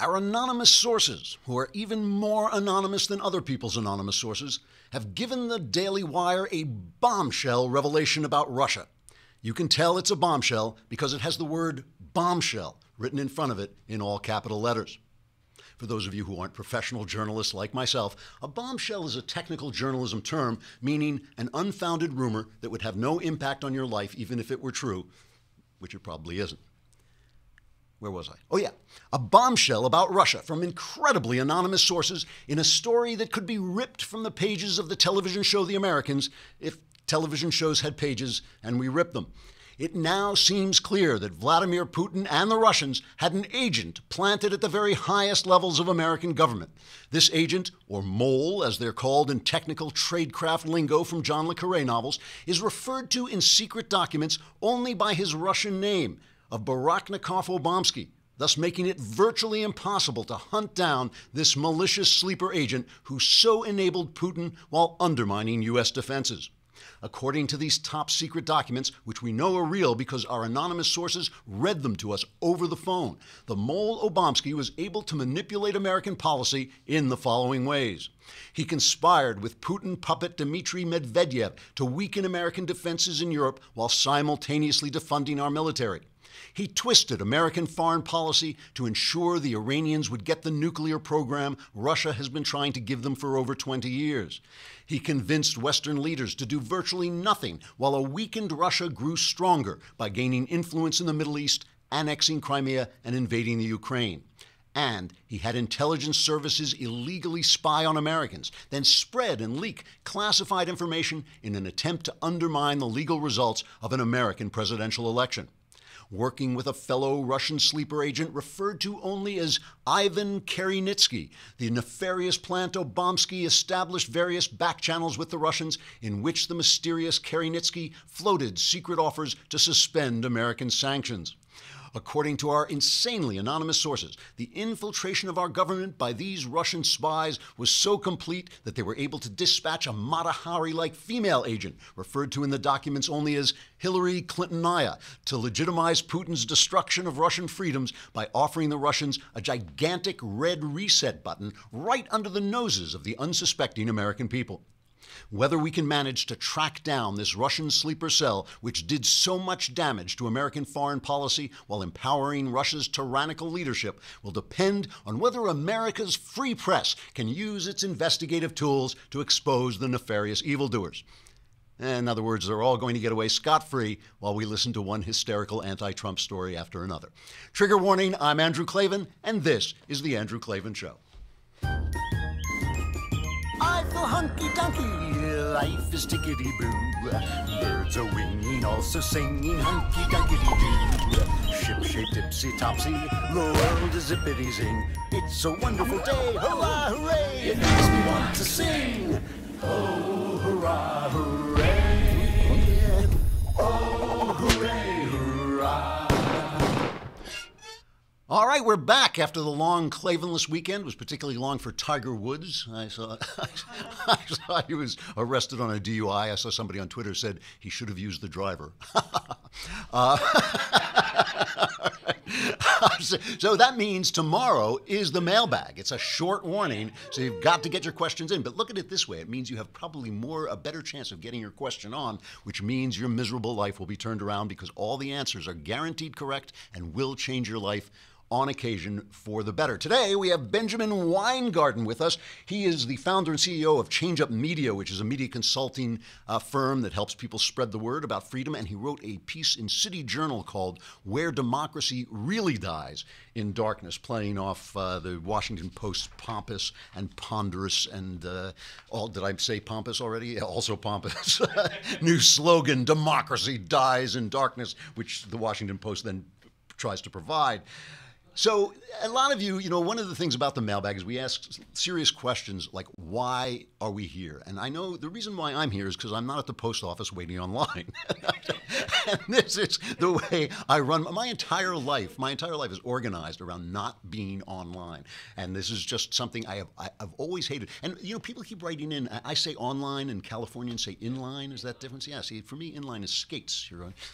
Our anonymous sources, who are even more anonymous than other people's anonymous sources, have given the Daily Wire a bombshell revelation about Russia. You can tell it's a bombshell because it has the word bombshell written in front of it in all capital letters. For those of you who aren't professional journalists like myself, a bombshell is a technical journalism term meaning an unfounded rumor that would have no impact on your life even if it were true, which it probably isn't. Where was I? Oh yeah, a bombshell about Russia from incredibly anonymous sources in a story that could be ripped from the pages of the television show The Americans if television shows had pages and we ripped them. It now seems clear that Vladimir Putin and the Russians had an agent planted at the very highest levels of American government. This agent, or mole as they're called in technical tradecraft lingo from John le Carré novels, is referred to in secret documents only by his Russian name of Baraknikov-Obamsky, thus making it virtually impossible to hunt down this malicious sleeper agent who so enabled Putin while undermining U.S. defenses. According to these top secret documents, which we know are real because our anonymous sources read them to us over the phone, the mole Obamsky was able to manipulate American policy in the following ways. He conspired with Putin puppet Dmitry Medvedev to weaken American defenses in Europe while simultaneously defunding our military. He twisted American foreign policy to ensure the Iranians would get the nuclear program Russia has been trying to give them for over 20 years. He convinced Western leaders to do virtually nothing while a weakened Russia grew stronger by gaining influence in the Middle East, annexing Crimea, and invading the Ukraine. And he had intelligence services illegally spy on Americans, then spread and leak classified information in an attempt to undermine the legal results of an American presidential election. Working with a fellow Russian sleeper agent referred to only as Ivan Kerinitsky, the nefarious plant Obamsky established various back channels with the Russians in which the mysterious Kerinitsky floated secret offers to suspend American sanctions. According to our insanely anonymous sources, the infiltration of our government by these Russian spies was so complete that they were able to dispatch a Mata Hari-like female agent, referred to in the documents only as Hillary Clintonaya, to legitimize Putin's destruction of Russian freedoms by offering the Russians a gigantic red reset button right under the noses of the unsuspecting American people. Whether we can manage to track down this Russian sleeper cell, which did so much damage to American foreign policy while empowering Russia's tyrannical leadership, will depend on whether America's free press can use its investigative tools to expose the nefarious evildoers. In other words, they're all going to get away scot-free while we listen to one hysterical anti-Trump story after another. Trigger warning, I'm Andrew Klavan, and this is The Andrew Klavan Show. I feel hunky-dunky, life is tickety-boo. Birds are winging, also singing hunky-dunky-doo. Ship-shape, tipsy-topsy, the world is zippity-zing. It's a wonderful day, hurrah, hooray! It makes me want to sing. Oh, hurrah, hooray! Oh, hooray, hurrah! All right, we're back after the long Klavanless weekend. It was particularly long for Tiger Woods. I saw he was arrested on a DUI. I saw somebody on Twitter said he should have used the driver. So that means tomorrow is the mailbag. It's a short warning, so you've got to get your questions in. But look at it this way. It means you have probably a better chance of getting your question on, which means your miserable life will be turned around because all the answers are guaranteed correct and will change your life on occasion for the better. Today, we have Benjamin Weingarten with us. He is the founder and CEO of Change Up Media, which is a media consulting firm that helps people spread the word about freedom. And he wrote a piece in City Journal called Where Democracy Really Dies in Darkness, playing off the Washington Post's pompous and ponderous and, did I say pompous already? Yeah, also pompous. New slogan, Democracy Dies in Darkness, which the Washington Post then tries to provide. So a lot of you, one of the things about the mailbag is we ask serious questions like, why are we here? And I know the reason why I'm here is because I'm not at the post office waiting online. And this is the way I run. My entire life is organized around not being online. And this is just something I've always hated. And, people keep writing in. I say online and Californians say inline. Is that difference? Yeah, see, for me, inline is skates.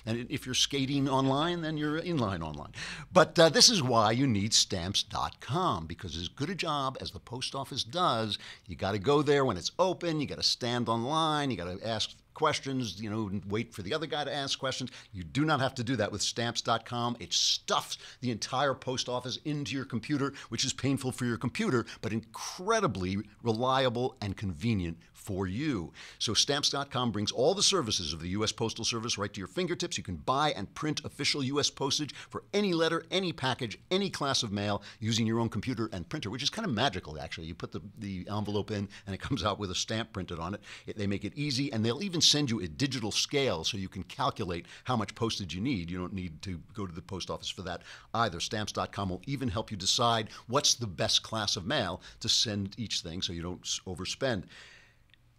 And if you're skating online, then you're inline online. But this is why you need Stamps.com, because as good a job as the post office does, you got to go there when it's open, you got to stand online, you got to ask questions, wait for the other guy to ask questions. You do not have to do that with Stamps.com. It stuffs the entire post office into your computer, which is painful for your computer, but incredibly reliable and convenient for you. So Stamps.com brings all the services of the U.S. Postal Service right to your fingertips. You can buy and print official U.S. postage for any letter, any package, any class of mail using your own computer and printer, which is kind of magical, actually. You put the envelope in and it comes out with a stamp printed on it. They make it easy, and they'll even send you a digital scale so you can calculate how much postage you need. You don't need to go to the post office for that either. Stamps.com will even help you decide what's the best class of mail to send each thing so you don't overspend.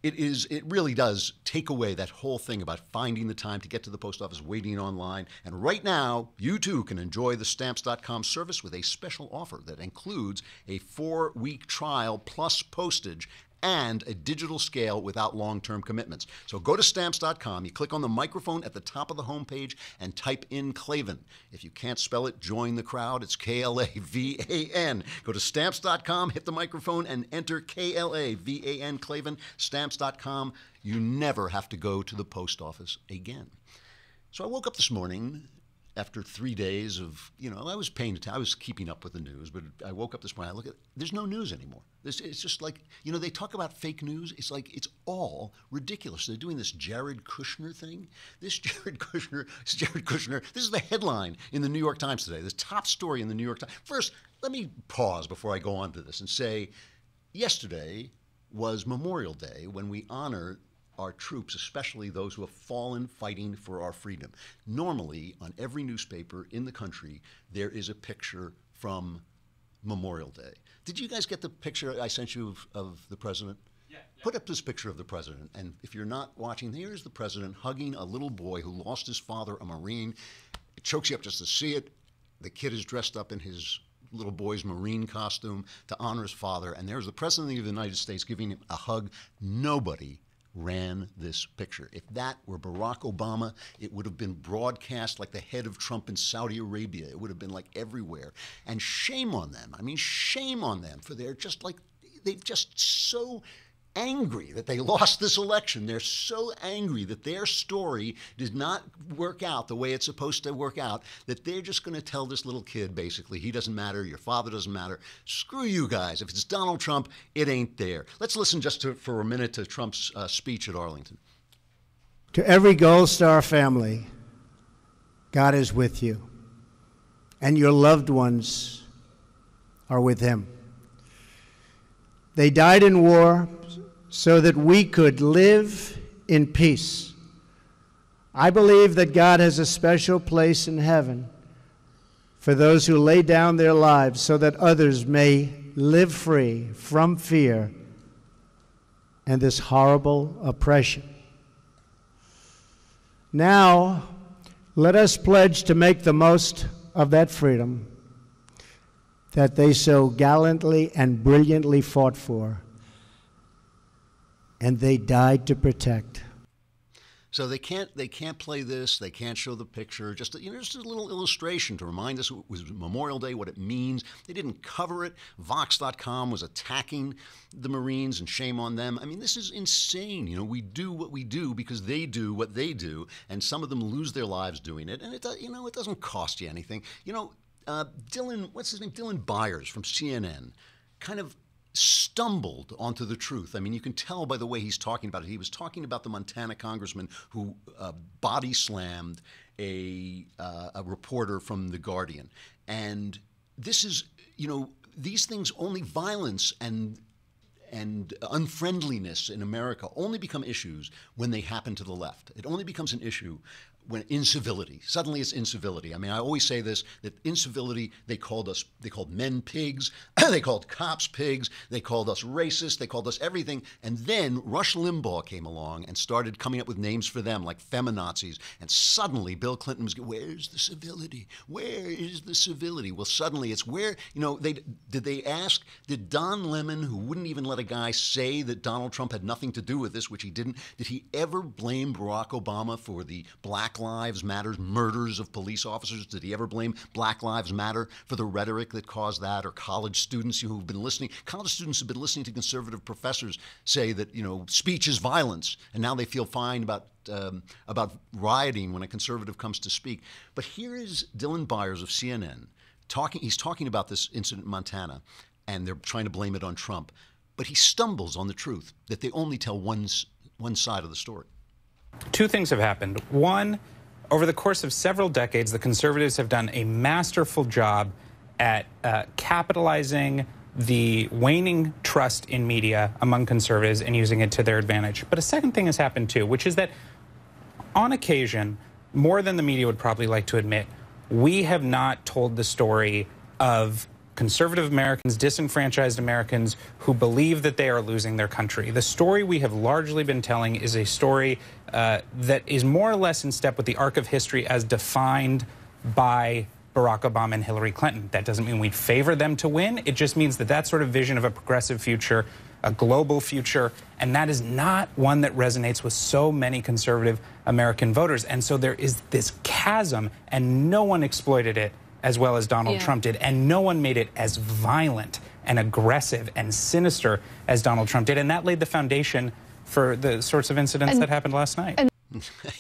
It really does take away that whole thing about finding the time to get to the post office, waiting online. And right now, you too can enjoy the Stamps.com service with a special offer that includes a 4-week trial plus postage and a digital scale without long-term commitments. So go to Stamps.com, you click on the microphone at the top of the homepage and type in Klavan. If you can't spell it, join the crowd. It's Klavan. Go to Stamps.com, hit the microphone, and enter Klavan, Klavan, Stamps.com. You never have to go to the post office again. So I woke up this morning after 3 days of, I was paying attention, I was keeping up with the news, but I woke up this morning, I look at, there's no news anymore. It's just like, they talk about fake news. It's like, it's all ridiculous. They're doing this Jared Kushner thing. This is the headline in the New York Times today, the top story in the New York Times. First, let me pause before I go on to this and say, yesterday was Memorial Day, when we honor our troops, especially those who have fallen fighting for our freedom. Normally, on every newspaper in the country, there is a picture from Memorial Day. Did you guys get the picture I sent you of the president? Yeah. Put up this picture of the president, and if you're not watching, here's the president hugging a little boy who lost his father, a Marine. It chokes you up just to see it. The kid is dressed up in his little boy's Marine costume to honor his father, and there's the president of the United States giving him a hug. Nobody ran this picture. If that were Barack Obama, it would have been broadcast like the head of Trump in Saudi Arabia. It would have been like everywhere. And shame on them. I mean, shame on them, for they're just so angry that they lost this election. They're so angry that their story did not work out the way it's supposed to work out, that they're just going to tell this little kid, basically, he doesn't matter, your father doesn't matter. Screw you guys. If it's Donald Trump, it ain't there. Let's listen for a minute to Trump's speech at Arlington. To every Gold Star family, God is with you, and your loved ones are with him. They died in war so that we could live in peace. I believe that God has a special place in heaven for those who lay down their lives so that others may live free from fear and this horrible oppression. Now, let us pledge to make the most of that freedom that they so gallantly and brilliantly fought for, and they died to protect. So they can't play this. They can't show the picture. Just a little illustration to remind us it was Memorial Day, what it means. They didn't cover it. Vox.com was attacking the Marines, and shame on them. I mean, this is insane. We do what we do because they do what they do, and some of them lose their lives doing it. And it doesn't cost you anything. Dylan Byers from CNN, kind of stumbled onto the truth. I mean, you can tell by the way he's talking about it. He was talking about the Montana congressman who body slammed a reporter from The Guardian. And this is, these things, only violence and unfriendliness in America only become issues when they happen to the left. It only becomes an issue when incivility. Suddenly it's incivility. I mean, I always say this, that incivility, they called men pigs, they called cops pigs, they called us racist, they called us everything. And then Rush Limbaugh came along and started coming up with names for them, like feminazis. And suddenly Bill Clinton was, where's the civility? Where is the civility? Well, suddenly it's where, did Don Lemon, who wouldn't even let a guy say that Donald Trump had nothing to do with this, which he didn't, did he ever blame Barack Obama for the black Black Lives Matter murders of police officers? Did he ever blame Black Lives Matter for the rhetoric that caused that? Or college students who've been listening? College students have been listening to conservative professors say that, speech is violence, and now they feel fine about rioting when a conservative comes to speak. But here is Dylan Byers of CNN talking. He's talking about this incident in Montana, and they're trying to blame it on Trump. But he stumbles on the truth that they only tell one side of the story. Two things have happened. One, over the course of several decades, the conservatives have done a masterful job at capitalizing the waning trust in media among conservatives and using it to their advantage. But a second thing has happened, too, which is that on occasion, more than the media would probably like to admit, we have not told the story of conservative Americans, disenfranchised Americans who believe that they are losing their country. The story we have largely been telling is a story that is more or less in step with the arc of history as defined by Barack Obama and Hillary Clinton. That doesn't mean we favor them to win. It just means that that sort of vision of a progressive future, a global future, and that is not one that resonates with so many conservative American voters. And so there is this chasm, and no one exploited it as well as Donald Trump did, and no one made it as violent and aggressive and sinister as Donald Trump did. And that laid the foundation for the sorts of incidents that happened last night.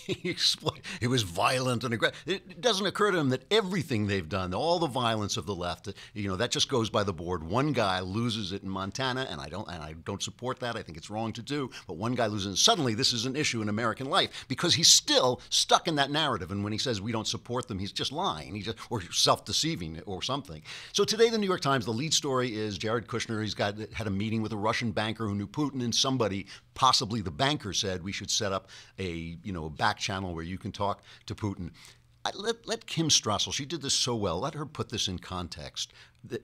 It was violent and aggressive. It doesn't occur to him that everything they've done, all the violence of the left, that just goes by the board. One guy loses it in Montana, and I don't support that. I think it's wrong to do. But one guy loses it. Suddenly, this is an issue in American life because he's still stuck in that narrative. And when he says we don't support them, he's just lying. Or self-deceiving or something. So today, the New York Times, the lead story is Jared Kushner. He's had a meeting with a Russian banker who knew Putin, and somebody, possibly the banker, said we should set up a back channel where you can talk to Putin. Let Kim Strassel, she did this so well, let her put this in context,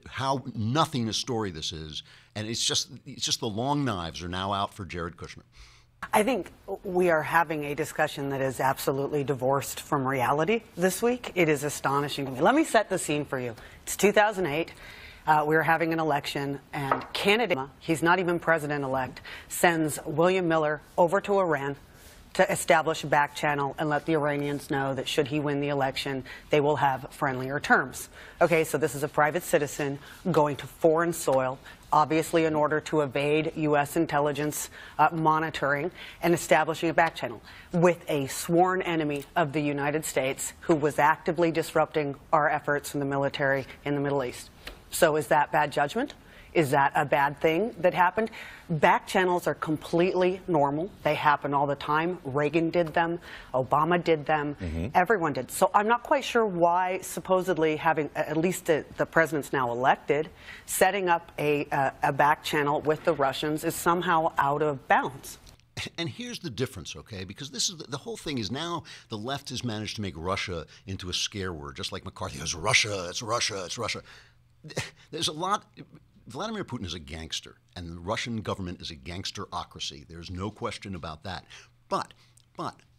how nothing a story this is, and it's just the long knives are now out for Jared Kushner. I think we are having a discussion that is absolutely divorced from reality this week. It is astonishing to me. Let me set the scene for you. It's 2008. We were having an election, and candidate, he's not even president-elect, sends William Miller over to Iran to establish a back channel and let the Iranians know that should he win the election, they will have friendlier terms. Okay, so this is a private citizen going to foreign soil, obviously in order to evade U.S. intelligence monitoring and establishing a back channel with a sworn enemy of the United States who was actively disrupting our efforts in the military in the Middle East. So is that bad judgment? Is that a bad thing that happened? Back channels are completely normal. They happen all the time. Reagan did them. Obama did them. Everyone did. So I'm not quite sure why supposedly having, at least the president's now elected, setting up a back channel with the Russians is somehow out of bounds. And here's the difference, okay? Because this is the whole thing is now the left has managed to make Russia into a scare word, just like McCarthy goes, Russia, it's Russia, it's Russia. There's a lot. Vladimir Putin is a gangster, and the Russian government is a gangsterocracy. There's no question about that. But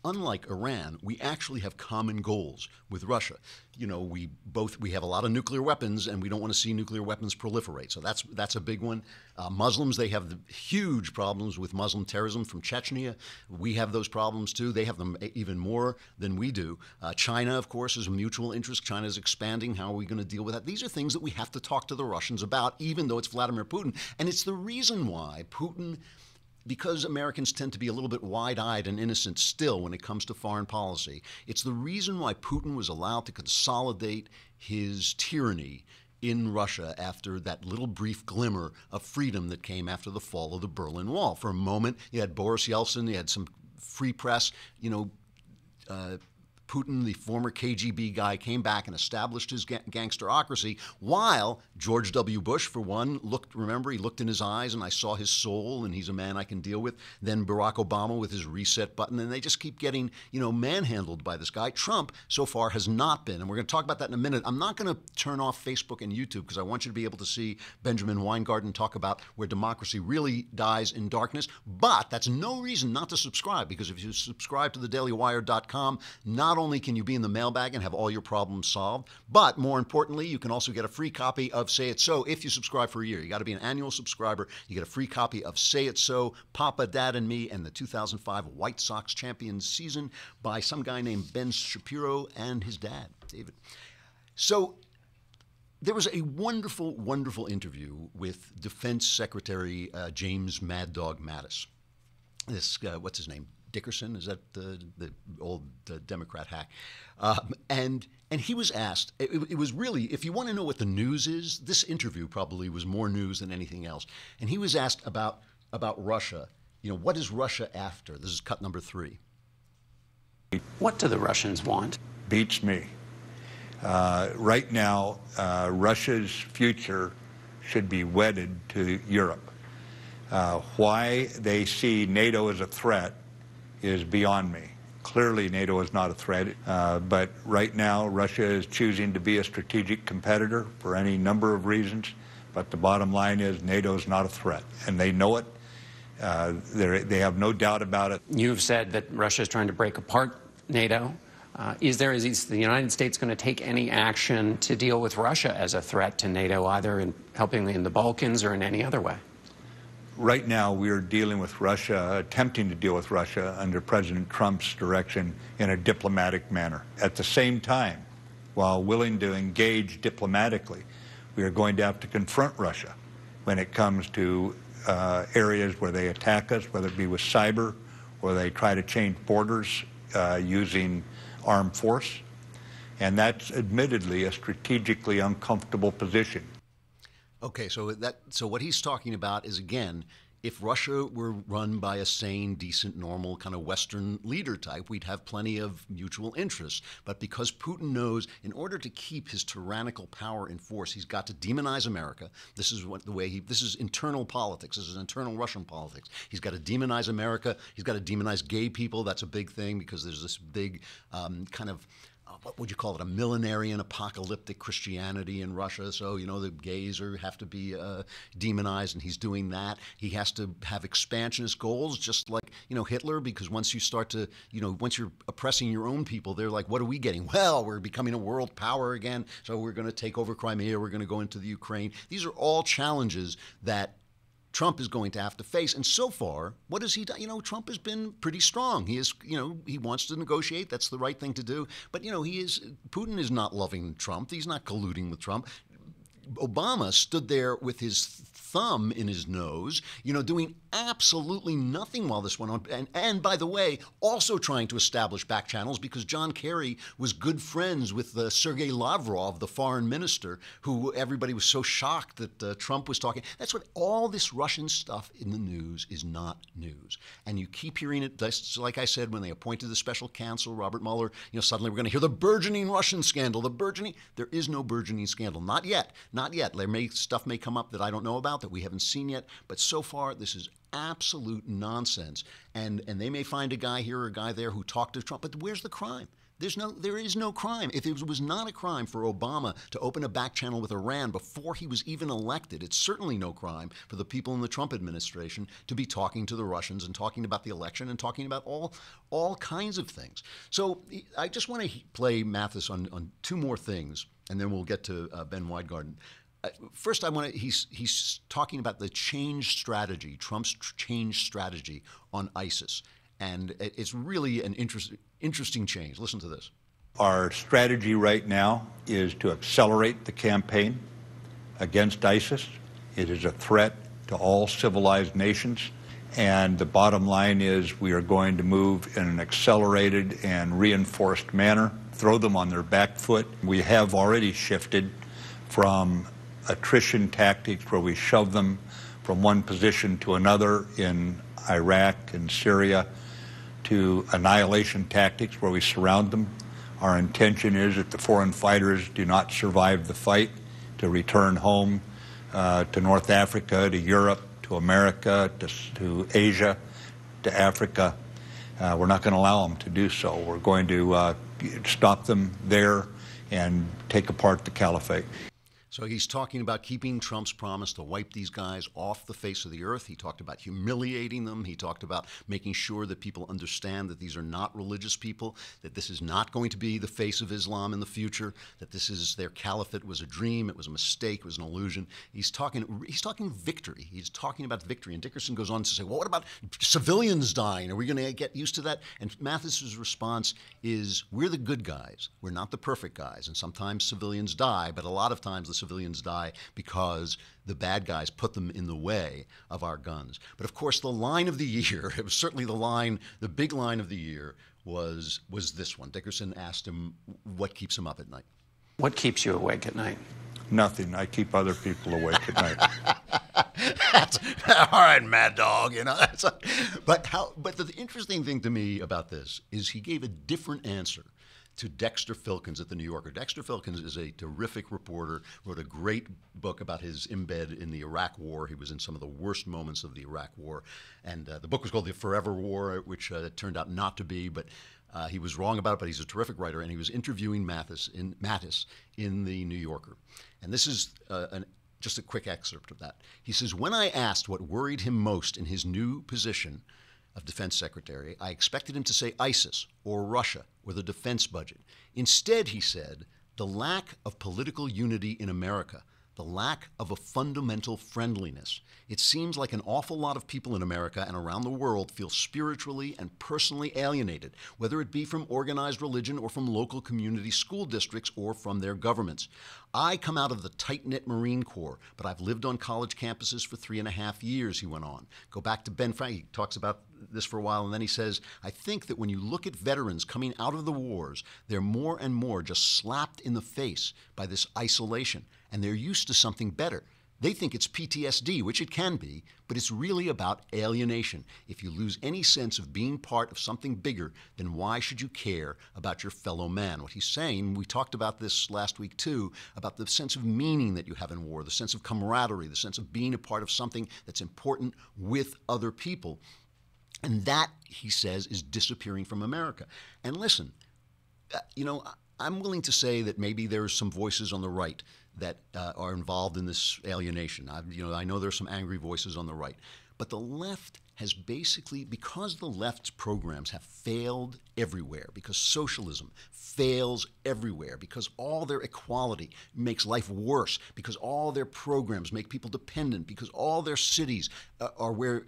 unlike Iran, we actually have common goals with Russia. We have a lot of nuclear weapons, and we don't want to see nuclear weapons proliferate. So that's a big one. Muslims, they have huge problems with Muslim terrorism from Chechnya. We have those problems too. They have them even more than we do. China, of course, is a mutual interest. China is expanding. How are we going to deal with that? These are things that we have to talk to the Russians about, even though it's Vladimir Putin. And it's the reason why Putin, because Americans tend to be a little bit wide-eyed and innocent still when it comes to foreign policy, it's the reason why Putin was allowed to consolidate his tyranny in Russia after that little brief glimmer of freedom that came after the fall of the Berlin Wall. For a moment, you had Boris Yeltsin, you had some free press, Putin, the former KGB guy, came back and established his gangsterocracy, while George W. Bush, for one, he looked in his eyes and I saw his soul and he's a man I can deal with. Then Barack Obama with his reset button, and they just keep getting, manhandled by this guy. Trump, so far, has not been, and we're going to talk about that in a minute. I'm not going to turn off Facebook and YouTube because I want you to be able to see Benjamin Weingarten talk about where democracy really dies in darkness, but that's no reason not to subscribe, because if you subscribe to thedailywire.com, not only can you be in the mailbag and have all your problems solved, but more importantly, you can also get a free copy of Say It So if you subscribe for a year. You got to be an annual subscriber. You get a free copy of Say It So, Papa, Dad, and Me, and the 2005 White Sox champions season by some guy named Ben Shapiro and his dad, David. So there was a wonderful, wonderful interview with Defense Secretary James Mad Dog Mattis. This, what's his name? Dickerson, is that the old Democrat hack? And he was asked, it was really, if you want to know what the news is, this interview probably was more news than anything else. And he was asked about Russia. You know, what is Russia after? This is cut number 3. What do the Russians want? Beats me. Right now, Russia's future should be wedded to Europe. Why they see NATO as a threat is beyond me. Clearly, NATO is not a threat, but right now, Russia is choosing to be a strategic competitor for any number of reasons, but the bottom line is NATO is not a threat, and they know it. They have no doubt about it. You've said that Russia is trying to break apart NATO. Is the United States going to take any action to deal with Russia as a threat to NATO, either in helping in the Balkans or in any other way? Right now, we are dealing with Russia, attempting to deal with Russia under President Trump's direction in a diplomatic manner. At the same time, while willing to engage diplomatically, we are going to have to confront Russia when it comes to areas where they attack us, whether it be with cyber or they try to change borders using armed force. And that's admittedly a strategically uncomfortable position. Okay, so what he's talking about is, again, if Russia were run by a sane, decent, normal kind of Western leader type, we'd have plenty of mutual interests. But because Putin knows in order to keep his tyrannical power in force, he's got to demonize America. This is this is internal politics. This is internal Russian politics. He's got to demonize America. He's got to demonize gay people. That's a big thing because there's this big kind of what would you call it, a millenarian apocalyptic Christianity in Russia. So, you know, the gays have to be demonized, and he's doing that. He has to have expansionist goals, just like, you know, Hitler, because once you start to, you know, once you're oppressing your own people, they're like, what are we getting? Well, we're becoming a world power again, so we're going to take over Crimea, we're going to go into the Ukraine. These are all challenges that Trump is going to have to face. And so far, what has he done? You know, Trump has been pretty strong. He is, you know, he wants to negotiate. That's the right thing to do. But, you know, Putin is not loving Trump. He's not colluding with Trump. Obama stood there with his thumb in his nose, you know, doing absolutely nothing while this went on. And by the way, also trying to establish back channels because John Kerry was good friends with Sergei Lavrov, the foreign minister, who everybody was so shocked that Trump was talking. That's what all this Russian stuff in the news is not news. And you keep hearing it, just like I said, when they appointed the special counsel, Robert Mueller, you know, suddenly we're going to hear the burgeoning Russian scandal, there is no burgeoning scandal. Not yet. Not yet. Stuff may come up that I don't know about, that we haven't seen yet, but so far this is absolute nonsense. And they may find a guy here or a guy there who talked to Trump, but where's the crime? There is no crime. If it was not a crime for Obama to open a back channel with Iran before he was even elected, it's certainly no crime for the people in the Trump administration to be talking to the Russians and talking about the election and talking about all kinds of things. So I just want to play Mattis on two more things, and then we'll get to Ben Weingarten. First, he's talking about the change strategy, Trump's change strategy on ISIS. And it's really an interesting change. Listen to this. Our strategy right now is to accelerate the campaign against ISIS. It is a threat to all civilized nations. And the bottom line is we are going to move in an accelerated and reinforced manner, throw them on their back foot. We have already shifted from attrition tactics where we shove them from one position to another in Iraq and Syria to annihilation tactics where we surround them. Our intention is that the foreign fighters do not survive the fight to return home to North Africa, to Europe, to America, to Asia, to Africa. We're not going to allow them to do so. We're going to stop them there and take apart the caliphate. So he's talking about keeping Trump's promise to wipe these guys off the face of the earth. He talked about humiliating them. He talked about making sure that people understand that these are not religious people, that this is not going to be the face of Islam in the future, that this is their caliphate was a dream, it was a mistake, it was an illusion. He's talking victory. He's talking about victory. And Dickerson goes on to say, well, what about civilians dying? Are we going to get used to that? And Mattis's response is, we're the good guys. We're not the perfect guys. And sometimes civilians die, but a lot of times the civilians die because the bad guys put them in the way of our guns. But of course, the line of the year, it was certainly the big line of the year was this one. Dickerson asked him what keeps him up at night. What keeps you awake at night? Nothing. I keep other people awake at night. All right, Mad Dog, you know. But the interesting thing to me about this is he gave a different answer to Dexter Filkins at the New Yorker. Dexter Filkins is a terrific reporter, wrote a great book about his embed in the Iraq War. He was in some of the worst moments of the Iraq War. And the book was called The Forever War, which turned out not to be, but he was wrong about it, but he's a terrific writer, and he was interviewing Mattis in the New Yorker. And this is just a quick excerpt of that. He says, when I asked what worried him most in his new position of defense secretary, I expected him to say ISIS or Russia or the defense budget. Instead, he said, the lack of political unity in America, the lack of a fundamental friendliness. It seems like an awful lot of people in America and around the world feel spiritually and personally alienated, whether it be from organized religion or from local community school districts or from their governments. I come out of the tight-knit Marine Corps, but I've lived on college campuses for 3.5 years, he went on. Go back to Ben Frank, he talks about this for a while, and then he says, I think that when you look at veterans coming out of the wars, they're more and more just slapped in the face by this isolation, and they're used to something better. They think it's PTSD, which it can be, but it's really about alienation. If you lose any sense of being part of something bigger, then why should you care about your fellow man? What he's saying, we talked about this last week too, about the sense of meaning that you have in war, the sense of camaraderie, the sense of being a part of something that's important with other people. And that, he says, is disappearing from America. And listen, I'm willing to say that maybe there's some voices on the right that are involved in this alienation. I know there's some angry voices on the right. But the left has basically, because the left's programs have failed everywhere, because socialism fails everywhere, because all their equality makes life worse, because all their programs make people dependent, because all their cities are where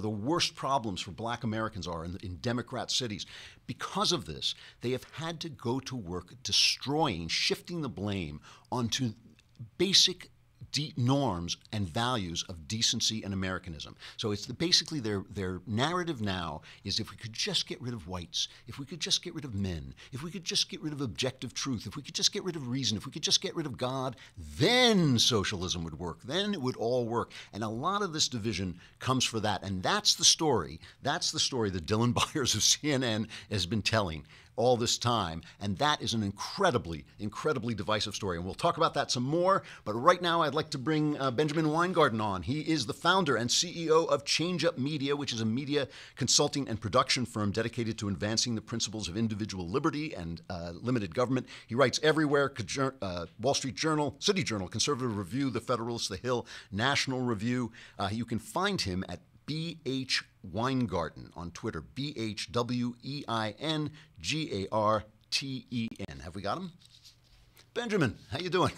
the worst problems for black Americans are in Democrat cities. Because of this, they have had to go to work destroying, shifting the blame onto basic norms and values of decency and Americanism. So it's basically their narrative now is, if we could just get rid of whites, if we could just get rid of men, if we could just get rid of objective truth, if we could just get rid of reason, if we could just get rid of God, then socialism would work. Then it would all work. And a lot of this division comes for that. And that's the story. That's the story that Dylan Byers of CNN has been telling all this time, and that is an incredibly, incredibly divisive story. And we'll talk about that some more, but right now I'd like to bring Benjamin Weingarten on. He is the founder and CEO of Change Up Media, which is a media consulting and production firm dedicated to advancing the principles of individual liberty and limited government. He writes everywhere, Wall Street Journal, City Journal, Conservative Review, The Federalist, The Hill, National Review. You can find him at B.H. Weingarten on Twitter, BHWEINGARTEN. Have we got him? Benjamin, how you doing?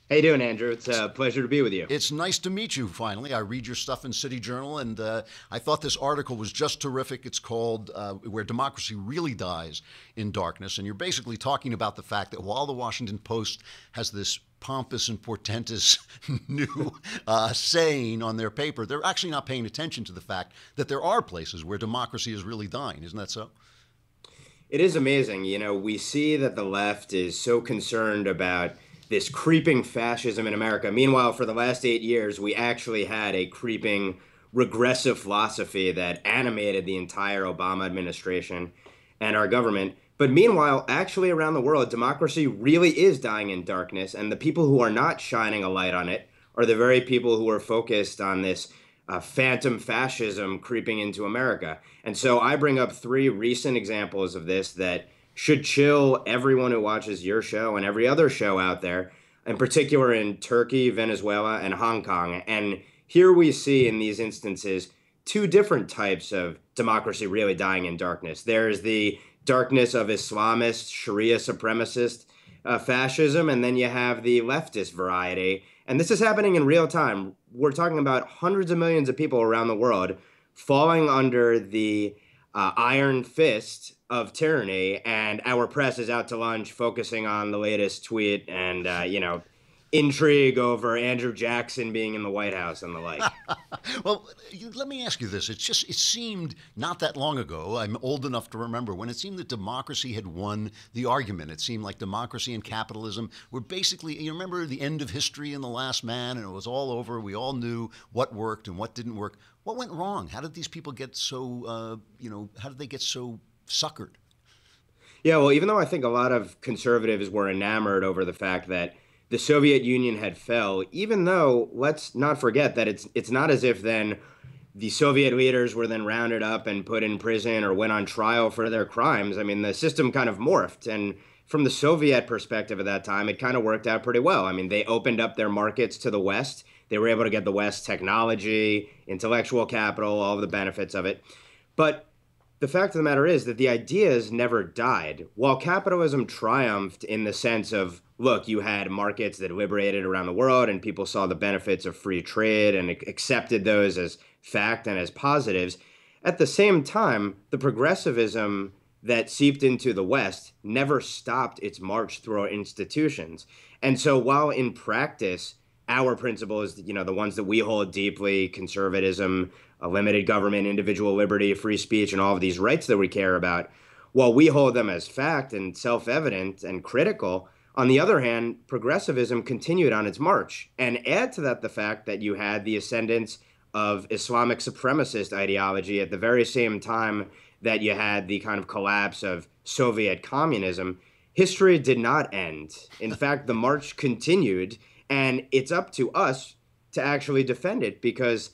How you doing, Andrew? It's a pleasure to be with you. It's nice to meet you, finally. I read your stuff in City Journal, and I thought this article was just terrific. It's called Where Democracy Really Dies in Darkness, and you're basically talking about the fact that while the Washington Post has this pompous and portentous new saying on their paper, they're actually not paying attention to the fact that there are places where democracy is really dying. Isn't that so? It is amazing. We see that the left is so concerned about this creeping fascism in America. Meanwhile, for the last 8 years, we actually had a creeping regressive philosophy that animated the entire Obama administration and our government. But meanwhile, actually around the world, democracy really is dying in darkness, and the people who are not shining a light on it are the very people who are focused on this phantom fascism creeping into America. And so I bring up 3 recent examples of this that should chill everyone who watches your show and every other show out there. in particular in Turkey, Venezuela, and Hong Kong. And here we see in these instances two different types of democracy really dying in darkness. There's the darkness of Islamist, Sharia supremacist fascism, and then you have the leftist variety. And this is happening in real time. We're talking about hundreds of millions of people around the world falling under the iron fist of tyranny, and our press is out to lunch focusing on the latest tweet and, intrigue over Andrew Jackson being in the White House and the like. Well, let me ask you this. It seemed not that long ago, I'm old enough to remember, when it seemed that democracy had won the argument. It seemed like democracy and capitalism were basically, you remember the end of history and The Last Man, and it was all over. We all knew what worked and what didn't work. What went wrong? How did these people get so, how did they get so suckered? Yeah, well, even though I think a lot of conservatives were enamored over the fact that the Soviet Union had fell, even though let's not forget that it's not as if then the Soviet leaders were then rounded up and put in prison or went on trial for their crimes. I mean, the system kind of morphed. And from the Soviet perspective at that time, it kind of worked out pretty well. I mean, they opened up their markets to the West. They were able to get the West technology, intellectual capital, all of the benefits of it. But the fact of the matter is that the ideas never died. While capitalism triumphed in the sense of, look, you had markets that liberated around the world and people saw the benefits of free trade and accepted those as fact and as positives. At the same time, the progressivism that seeped into the West never stopped its march through our institutions. And so while in practice, our principles, the ones that we hold deeply, conservatism, a limited government, individual liberty, free speech, and all of these rights that we care about, while we hold them as fact and self-evident and critical, on the other hand, progressivism continued on its march. And add to that the fact that you had the ascendance of Islamic supremacist ideology at the very same time that you had the kind of collapse of Soviet communism. History did not end. In fact, the march continued, and it's up to us to actually defend it, because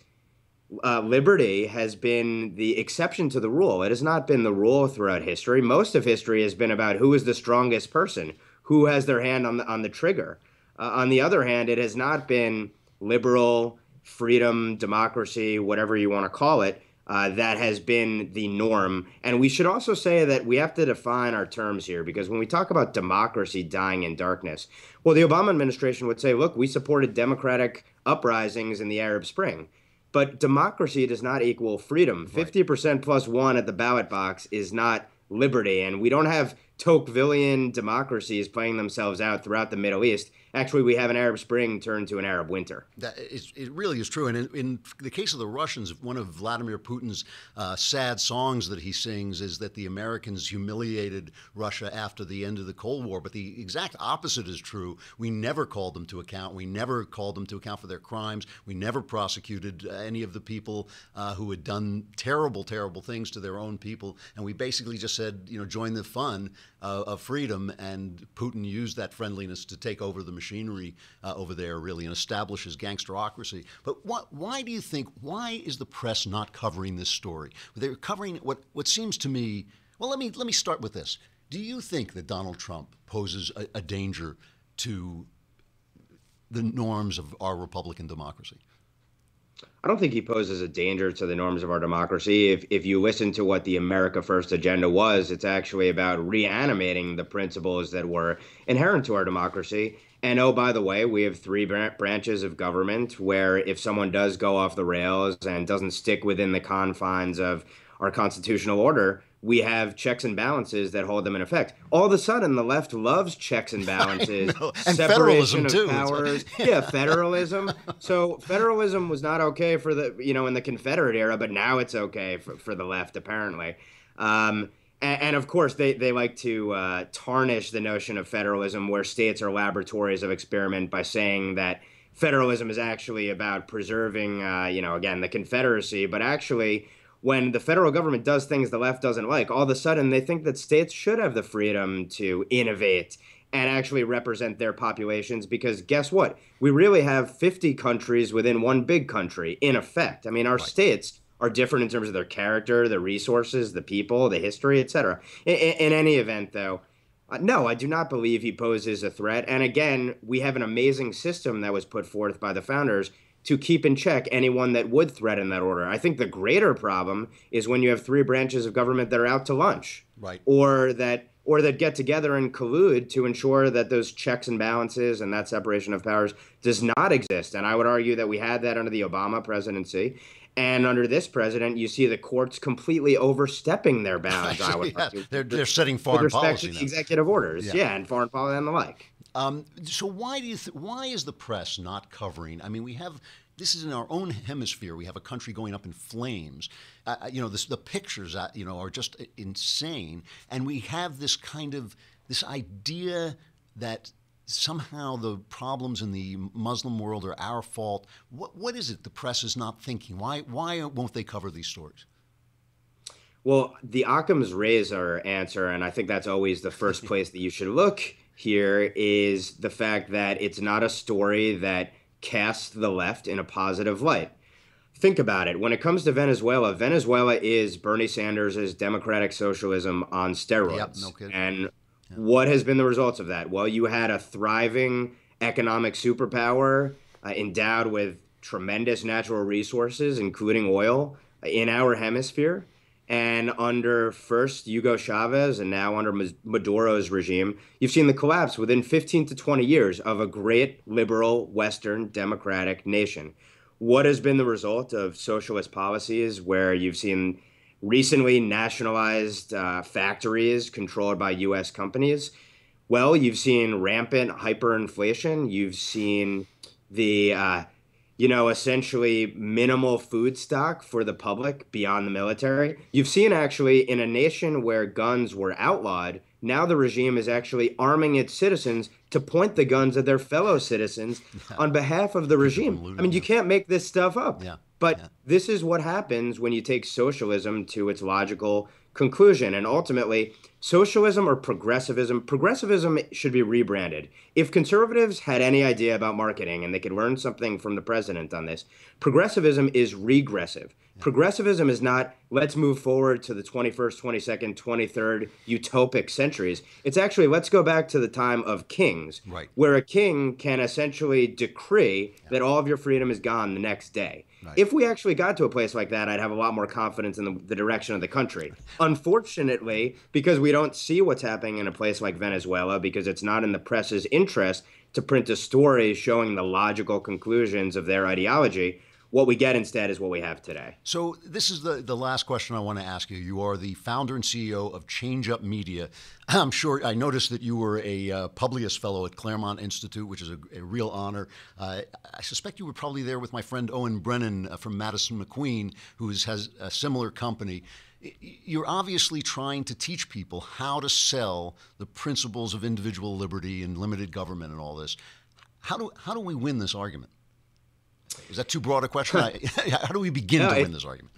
liberty has been the exception to the rule. It has not been the rule throughout history. Most of history has been about who is the strongest person, who has their hand on the trigger. On the other hand, it has not been liberal, freedom, democracy, whatever you want to call it, that has been the norm. And we should also say that we have to define our terms here, because when we talk about democracy dying in darkness, well, the Obama administration would say, look, we supported democratic uprisings in the Arab Spring. But democracy does not equal freedom. 50% plus one at the ballot box is not liberty. And we don't have Tocquevillian democracies playing themselves out throughout the Middle East. Actually, we have an Arab Spring turned to an Arab winter. It really is true. And in the case of the Russians, one of Vladimir Putin's sad songs that he sings is that the Americans humiliated Russia after the end of the Cold War. But the exact opposite is true. We never called them to account. We never called them to account for their crimes. We never prosecuted any of the people who had done terrible, terrible things to their own people. And we basically just said, join the fun of freedom. And Putin used that friendliness to take over the machinery over there, really, and establish his gangsterocracy. But why do you think, why is the press not covering this story? They're covering what seems to me, well, let me start with this. Do you think that Donald Trump poses a danger to the norms of our Republican democracy? I don't think he poses a danger to the norms of our democracy. If you listen to what the America First agenda was, it's actually about reanimating the principles that were inherent to our democracy. And oh, by the way, we have three branches of government where if someone does go off the rails and doesn't stick within the confines of our constitutional order, we have checks and balances that hold them in effect. All of a sudden, the left loves checks and balances, and separation federalism of too. powers. Yeah, federalism. So federalism was not okay for in the Confederate era, but now it's okay for the left, apparently. And of course, they like to tarnish the notion of federalism, where states are laboratories of experiment, by saying that federalism is actually about preserving, again, the Confederacy, but actually, when the federal government does things the left doesn't like, all of a sudden they think that states should have the freedom to innovate and actually represent their populations, because guess what? We really have 50 countries within one big country, in effect. I mean, our states are different in terms of their character, the resources, the people, the history, etc. In any event, though, No, I do not believe he poses a threat. And again, we have an amazing system that was put forth by the founders to keep in check anyone that would threaten that order. I think the greater problem is when you have three branches of government that are out to lunch, right, or that get together and collude to ensure that those checks and balances and that separation of powers does not exist. And I would argue that we had that under the Obama presidency. And under this president, you see the courts completely overstepping their bounds. I would argue. They're setting foreign with respect policy to now. the executive orders, and foreign policy and the like. So why why is the press not covering? I mean, this is in our own hemisphere. We have a country going up in flames. The pictures, are just insane. And we have this idea that somehow the problems in the Muslim world are our fault. What is it the press is not thinking? Why won't they cover these stories? Well, the Occam's razor answer, and I think that's always the first place that you should look here, is the fact that it's not a story that casts the left in a positive light. Think about it. When it comes to Venezuela, Venezuela is Bernie Sanders' democratic socialism on steroids. Yep, no kidding. And what has been the results of that? Well, you had a thriving economic superpower endowed with tremendous natural resources, including oil, in our hemisphere. And under first Hugo Chavez and now under Maduro's regime, you've seen the collapse within 15 to 20 years of a great liberal Western democratic nation. What has been the result of socialist policies where you've seen recently nationalized factories controlled by U.S. companies? Well, you've seen rampant hyperinflation. You've seen the essentially minimal food stock for the public beyond the military. You've seen actually in a nation where guns were outlawed, now the regime is actually arming its citizens to point the guns at their fellow citizens on behalf of the regime. I mean, you can't make this stuff up. But this is what happens when you take socialism to its logical conclusion. And ultimately, socialism or progressivism should be rebranded. If conservatives had any idea about marketing and they could learn something from the president on this, progressivism is regressive. Progressivism is not, let's move forward to the 21st, 22nd, 23rd utopic centuries. It's actually, let's go back to the time of kings, where a king can essentially decree that all of your freedom is gone the next day. If we actually got to a place like that, I'd have a lot more confidence in the direction of the country. Unfortunately, because we don't see what's happening in a place like Venezuela, because it's not in the press's interest to print a story showing the logical conclusions of their ideology, what we get instead is what we have today. So this is the last question I want to ask you. You are the founder and CEO of Change Up Media. I'm sure I noticed that you were a Publius Fellow at Claremont Institute, which is a real honor. I suspect you were probably there with my friend Owen Brennan from Madison McQueen, who has a similar company. You're obviously trying to teach people how to sell the principles of individual liberty and limited government and all this. How do we win this argument? Is that too broad a question? How do we begin to win this argument?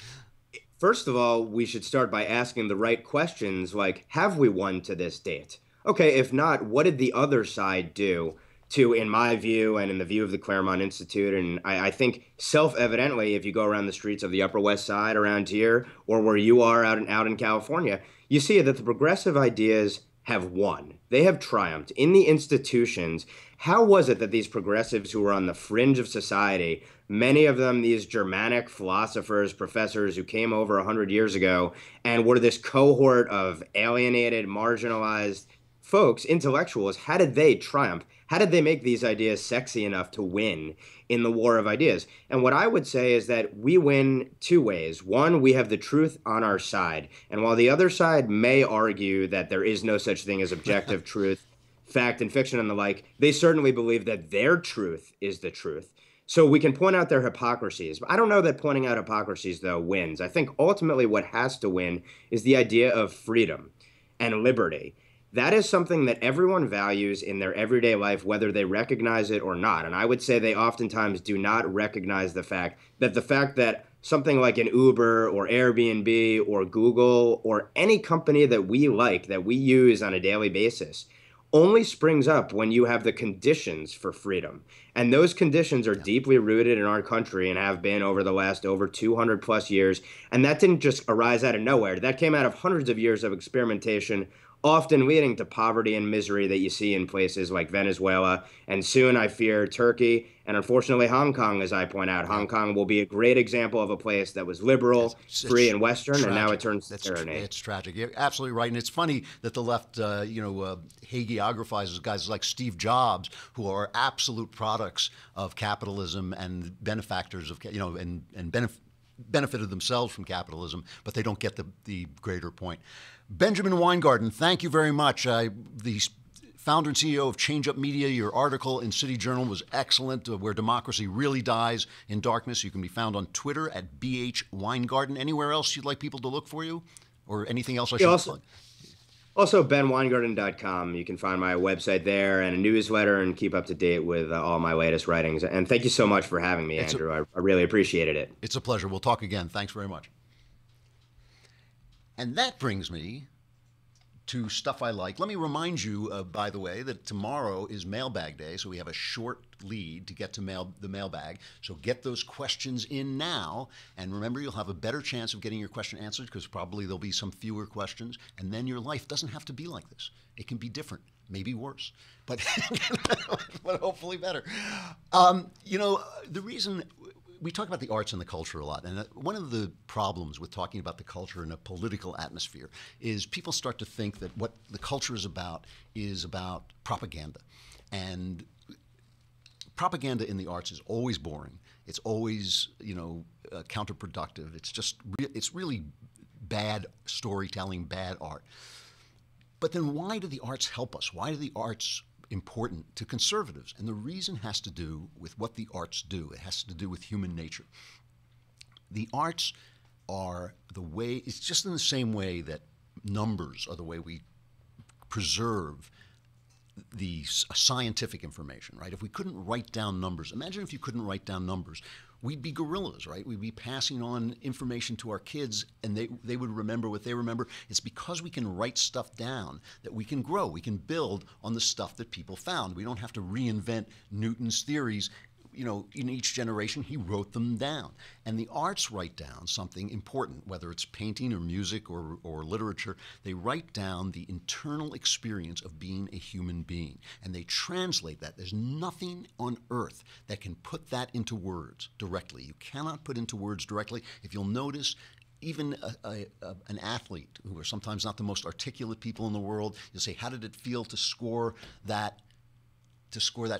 First of all, we should start by asking the right questions like, have we won to this date? Okay, if not, what did the other side do to, in my view and in the view of the Claremont Institute, and I think self-evidently, if you go around the streets of the Upper West Side around here or where you are out in California, you see that the progressive ideas have won. They have triumphed in the institutions. How was it that these progressives who were on the fringe of society, many of them these Germanic philosophers, professors who came over 100 years ago and were this cohort of alienated, marginalized folks, intellectuals, how did they triumph? How did they make these ideas sexy enough to win in the war of ideas? And what I would say is that we win two ways. One, we have the truth on our side. And while the other side may argue that there is no such thing as objective truth, fact and fiction and the like, they certainly believe that their truth is the truth. So we can point out their hypocrisies. But I don't know that pointing out hypocrisies, though, wins. I think ultimately what has to win is the idea of freedom and liberty. That is something that everyone values in their everyday life, whether they recognize it or not. And I would say they oftentimes do not recognize the fact that something like an Uber or Airbnb or Google or any company that we like, that we use on a daily basis, only springs up when you have the conditions for freedom. And those conditions are deeply rooted in our country and have been over the last over 200 plus years. And that didn't just arise out of nowhere. That came out of hundreds of years of experimentation often leading to poverty and misery that you see in places like Venezuela, and soon I fear Turkey, and unfortunately Hong Kong, as I point out. Hong Kong will be a great example of a place that was liberal, free, and Western, tragic. And now it turns to tyranny. It's tragic. You're absolutely right. And it's funny that the left, hagiographizes guys like Steve Jobs, who are absolute products of capitalism and benefactors of, benefited themselves from capitalism, but they don't get the greater point. Benjamin Weingarten, thank you very much. The founder and CEO of Change Up Media, your article in City Journal was excellent, Where Democracy Really Dies in Darkness. You can be found on Twitter at BH Weingarten. Anywhere else you'd like people to look for you? Or anything else I should plug? Also, benweingarten.com. You can find my website there and a newsletter and keep up to date with all my latest writings. And thank you so much for having me, Andrew. I really appreciated it. It's a pleasure. We'll talk again. Thanks very much. And that brings me to stuff I like. Let me remind you, by the way, that tomorrow is Mailbag Day, so we have a short lead to get to the mailbag. So get those questions in now, and remember, you'll have a better chance of getting your question answered because probably there'll be some fewer questions, and then your life doesn't have to be like this. It can be different, maybe worse, but but hopefully better. The reason we talk about the arts and the culture a lot, and one of the problems with talking about the culture in a political atmosphere is people start to think that what the culture is about propaganda. And propaganda in the arts is always boring. It's always, counterproductive. It's really bad storytelling, bad art. But then why do the arts help us? Why do the arts important to conservatives? And the reason has to do with what the arts do. It has to do with human nature. The arts are the way, it's just in the same way that numbers are the way we preserve the scientific information, right? If we couldn't write down numbers, imagine if you couldn't write down numbers, we'd be gorillas, right? We'd be passing on information to our kids and they would remember what they remember. It's because we can write stuff down that we can grow. We can build on the stuff that people found. We don't have to reinvent Newton's theories. In each generation, he wrote them down. And the arts write down something important, whether it's painting or music or literature. They write down the internal experience of being a human being. And they translate that. There's nothing on earth that can put that into words directly. You cannot put into words directly. If you'll notice, even an athlete, who are sometimes not the most articulate people in the world, you'll say, how did it feel to score that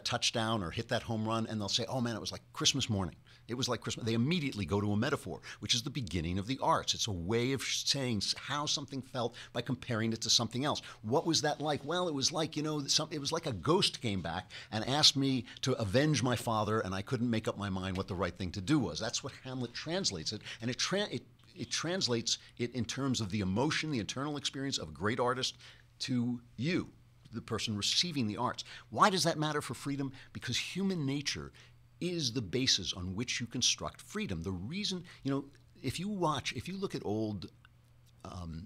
touchdown or hit that home run? And they'll say, oh man, it was like Christmas morning. It was like Christmas. They immediately go to a metaphor, which is the beginning of the arts. It's a way of saying how something felt by comparing it to something else. What was that like? Well, it was like, it was like a ghost came back and asked me to avenge my father, and I couldn't make up my mind what the right thing to do was. That's what Hamlet translates it. And it translates it in terms of the emotion, the internal experience of a great artist to you, the person receiving the arts. Why does that matter for freedom? Because human nature is the basis on which you construct freedom. The reason, if you look at old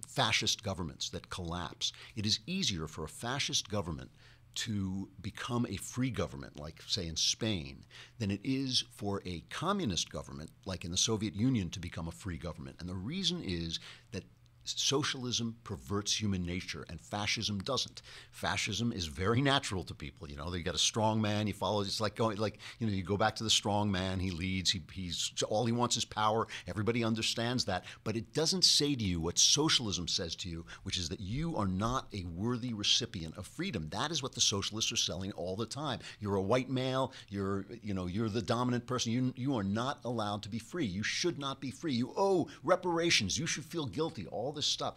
fascist governments that collapse, it is easier for a fascist government to become a free government, like, say, in Spain, than it is for a communist government, like in the Soviet Union, to become a free government. And the reason is that socialism perverts human nature and fascism doesn't. Fascism is very natural to people. They got a strong man, you follow, it's like going, you go back to the strong man, he leads, he's all he wants is power. Everybody understands that, but it doesn't say to you what socialism says to you, which is that you are not a worthy recipient of freedom. That is what the socialists are selling all the time. You're a white male, you're the dominant person. You are not allowed to be free. You should not be free. You owe reparations. You should feel guilty. All this stuff.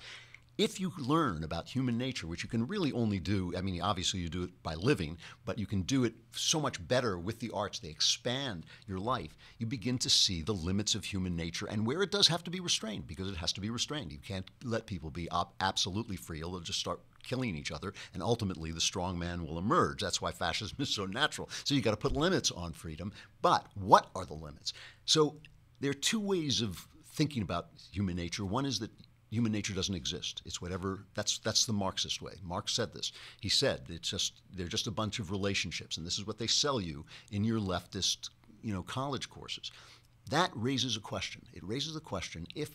If you learn about human nature, which you can really only do, obviously you do it by living, but you can do it so much better with the arts. They expand your life. You begin to see the limits of human nature and where it does have to be restrained, because it has to be restrained. You can't let people be absolutely free. They'll just start killing each other, and ultimately the strong man will emerge. That's why fascism is so natural. So you got to put limits on freedom. But what are the limits? So there are two ways of thinking about human nature. One is that human nature doesn't exist. It's whatever, that's the Marxist way. Marx said this. He said they're just a bunch of relationships, and this is what they sell you in your leftist, college courses. That raises a question. It raises the question, if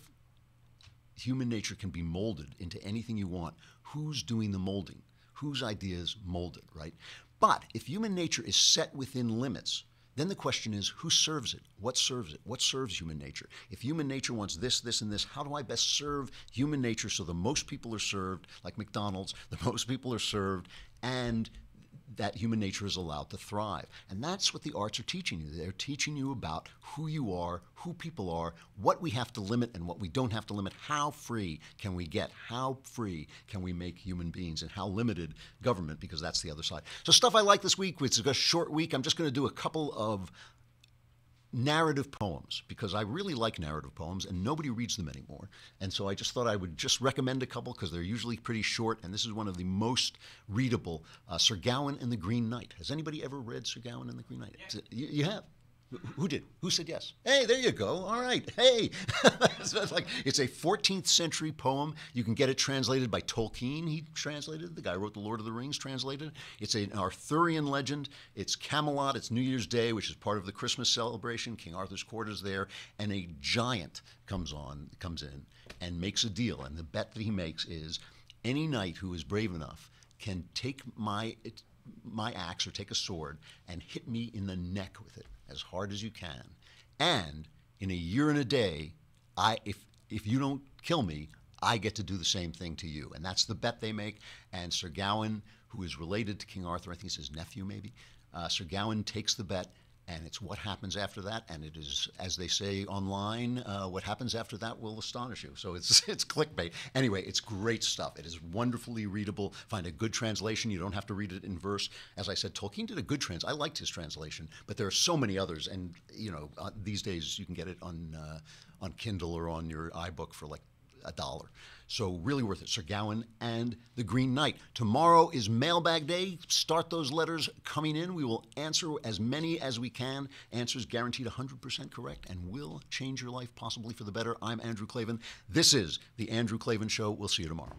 human nature can be molded into anything you want. Who's doing the molding? Whose ideas mold it, right? But if human nature is set within limits, then the question is, who serves it? What serves it? What serves human nature? If human nature wants this, this, and this, how do I best serve human nature so the most people are served, like McDonald's, the most people are served, and that human nature is allowed to thrive? And that's what the arts are teaching you. They're teaching you about who you are, who people are, what we have to limit and what we don't have to limit. How free can we get? How free can we make human beings? And how limited government, because that's the other side. So stuff I like this week. It's a short week. I'm just going to do a couple of narrative poems, because I really like narrative poems and nobody reads them anymore. And so I just thought I would just recommend a couple because they're usually pretty short, and this is one of the most readable, Sir Gawain and the Green Knight. Has anybody ever read Sir Gawain and the Green Knight? You have? Who did? Who said yes? Hey, there you go. All right. Hey. So it's a 14th century poem. You can get it translated by Tolkien. He translated it. The guy who wrote The Lord of the Rings translated it. It's an Arthurian legend. It's Camelot. It's New Year's Day, which is part of the Christmas celebration. King Arthur's court is there. And a giant comes in and makes a deal. And the bet that he makes is any knight who is brave enough can take my axe or take a sword and hit me in the neck with it as hard as you can. And in a year and a day, if you don't kill me, I get to do the same thing to you. And that's the bet they make. And Sir Gawain, who is related to King Arthur, I think it's his nephew maybe, Sir Gawain takes the bet, and it's what happens after that. And it is, as they say online, what happens after that will astonish you. So it's clickbait. Anyway, it's great stuff. It is wonderfully readable. Find a good translation. You don't have to read it in verse. As I said, Tolkien did a good translation. I liked his translation, but there are so many others. And these days you can get it on Kindle or on your iBook for like $1. So really worth it. Sir Gawain and the Green Knight. Tomorrow is mailbag day. Start those letters coming in. We will answer as many as we can. Answers guaranteed 100% correct and will change your life, possibly for the better. I'm Andrew Klavan. This is The Andrew Klavan Show. We'll see you tomorrow.